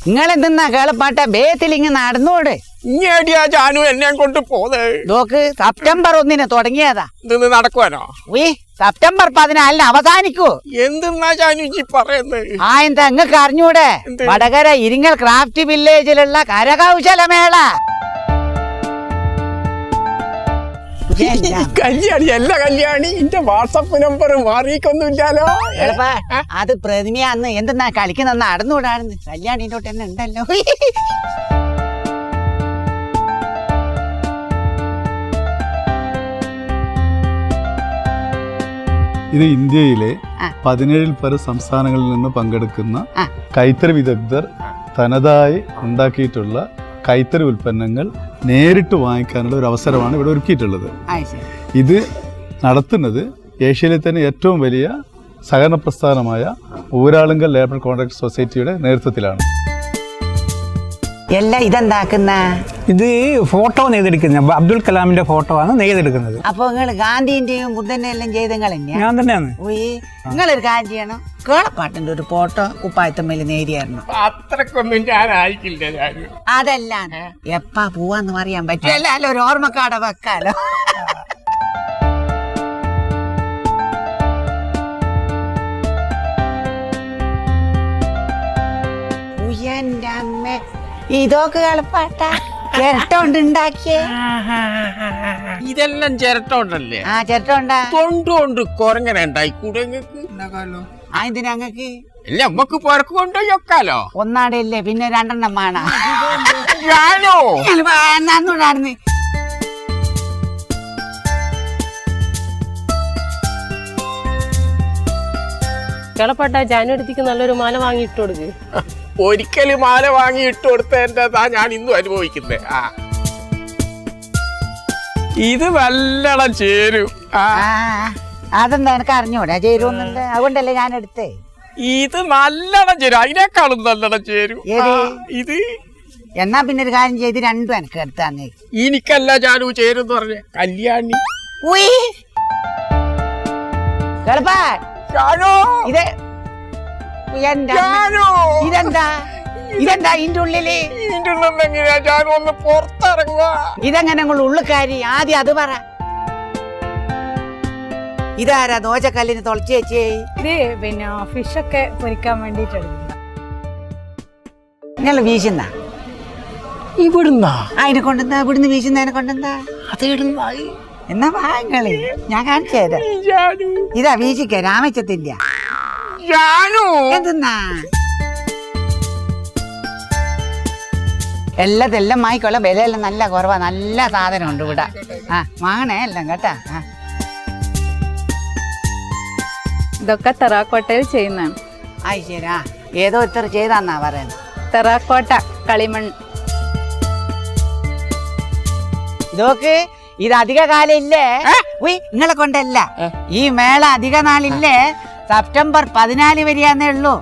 നിങ്ങളെന്തെന്നാ കേളപ്പാട്ട ബേത്തിലിങ്ങ് നടന്നോട്. ഇങ്ങേടിയാ ജാനു എന്നെ കൊണ്ട് പോത്. നോക്ക്, സെപ്റ്റംബർ 1 തുടങ്ങിയതാ. ഇത് നടക്കുവാനോ? സെപ്റ്റംബർ 14 അവസാനിക്കൂ. എന്തെന്നാ ജാനു ഈ പറയുന്നത്? എന്താ നിങ്ങൾക്ക് അറിഞ്ഞൂടെ? വടകര ഇരിങ്ങൽ ക്രാഫ്റ്റ് വില്ലേജിലുള്ള കരകൗശലമേള. കല്യാണി അല്ല കല്യാണി, എന്റെ വാട്സപ്പ് നമ്പർ മാറിയിക്കൊന്നുമില്ലാലോ. അത് പ്രതിമയാന്ന്. എന്തെന്നാ കളിക്കുന്ന നടന്നുകൂടാണെന്ന്. കല്യാണിന്റെ തൊട്ട് തന്നെ ഉണ്ടല്ലോ. ഇത് ഇന്ത്യയിലെ 17 പല സംസ്ഥാനങ്ങളിൽ നിന്ന് പങ്കെടുക്കുന്ന കൈത്തറി വിദഗ്ധർ തനതായി ഉണ്ടാക്കിയിട്ടുള്ള കൈത്തറി ഉൽപ്പന്നങ്ങൾ നേരിട്ട് വാങ്ങിക്കാനുള്ള ഒരു അവസരമാണ് ഇവിടെ ഒരുക്കിയിട്ടുള്ളത്. ഇത് നടത്തുന്നത് ഏഷ്യയിലെ തന്നെ ഏറ്റവും വലിയ സഹകരണ പ്രസ്ഥാനമായ ഊരാളുങ്കൽ ലേബർ കോൺട്രാക്ട് സൊസൈറ്റിയുടെ നേതൃത്വത്തിലാണ്. എല്ലാം ഇതെന്താക്കുന്ന? ഇത് ഫോട്ടോ നെയ്തെടുക്കുന്ന അബ്ദുൽ കലാമിന്റെ ഫോട്ടോ ആണ് നെയ്തെടുക്കുന്നത്. അപ്പൊ നിങ്ങൾ ഗാന്ധിന്റെയും ബുദ്ധന്റെ എല്ലാം ചെയ്ത് ഞാൻ തന്നെയാണ്. നിങ്ങളൊരു കാര്യം ചെയ്യണം, കേളപ്പാട്ടിന്റെ ഒരു ഫോട്ടോ കുപ്പായത്തമ്മയിൽ നേരിയായിരുന്നു. അത്രക്കൊന്നും ഞാൻ ആയിക്കില്ല. അതല്ല എപ്പാ പോവാന്ന് പറയാൻ പറ്റില്ല, ഒരു ഓർമ്മക്കാടെ വെക്കാലോ. എന്റെ അമ്മ, ഇതൊക്കെ കളപ്പാട്ട ചിരട്ട കൊണ്ട് ഉണ്ടാക്കിയേ. ഇതെല്ലാം ചിരട്ട ഉണ്ടല്ലേ? ചിരട്ട ഉണ്ടാ തൊണ്ടുകൊണ്ട് കൊരങ്ങനെ ഉണ്ടായിക്കൂടെ? ഇതിനങ്ങക്ക് അല്ല നമ്മക്ക് പുറക്ക് കൊണ്ടുപോയി വെക്കാലോ. ഒന്നാടല്ലേ, പിന്നെ 2 വേണം. നന്നൂടാർന്ന് കേളപ്പാട്ട ജാനുവരിക്ക് നല്ലൊരു മാല വാങ്ങി ഇട്ട് കൊടുക്ക്. ഒരിക്കലും മാല വാങ്ങി ഇട്ട് കൊടുത്തതിൻ്റെതാ ഞാൻ ഇന്നും അനുഭവിക്കുന്നത്. ഇത് നല്ലോണം ചേരും. അതെന്താ എനിക്ക് അറിഞ്ഞൂടാ ചേരുന്നുണ്ട്, അതുകൊണ്ടല്ലേ ഞാൻ എടുത്തേ. ഇത് നല്ലോണം ചേരും, അതിനേക്കാളും നല്ലോണം ചേരും. ഇത് എന്നാ പിന്നെ ഒരു കാര്യം ചെയ്ത് 2 എനിക്ക് എടുത്താന്നേ. എനിക്കല്ല ജാനു ചേരും പറഞ്ഞ കല്യാണി. ഇതെന്താ ഇതെന്താ ഇതിന്റെ ഉള്ളില്? ഒന്ന് പുറത്തിറങ്ങുക. ഇതെങ്ങനെ ഉള്ളുകാരി? ആദ്യം അത് പറ. ഇതാരാ ദോശക്കല്ലിന് തുളച്ചു വെച്ചേ? ഇത് പിന്നെ ഫിഷൊക്കെ പൊരിക്കാൻ വേണ്ടിട്ട് നിങ്ങൾ വീശുന്ന ഇവിടുന്നാ? അതിനെ കൊണ്ടെന്താ? ഇവിടുന്ന് വീശുന്നതിനെ കൊണ്ടെന്താ? അത് ഇടുന്ന എന്നാ വാങ്ങള് ഞാൻ കാണിച്ചു തരാം. ഇതാ വീശിക്ക രാമച്ചത്തിന്റെ. എന്തെന്നാ എല്ലാതെല്ലാം വാങ്ങിക്കോളാം. വിലയെല്ലാം നല്ല കുറവാ, നല്ല സാധനം ഉണ്ട് ഇവിടെ. വാങ്ങണേ എല്ലാം കേട്ടാ. ഇതൊക്കെ തെറാക്കോട്ടയിൽ ചെയ്യുന്നതാണ്. ശരി. ഏതോ ഇത്ര ചെയ്താന്നാ പറയുന്നത്. തെറാക്കോട്ട കളിമൺ. ഇതൊക്കെ ഇത് അധിക കാലം ഇല്ലേ? നിങ്ങളെ കൊണ്ടല്ല, ഈ മേള അധിക നാളില്ലേ, സെപ്റ്റംബർ 14 വരെയാന്നേ ഉള്ളൂ.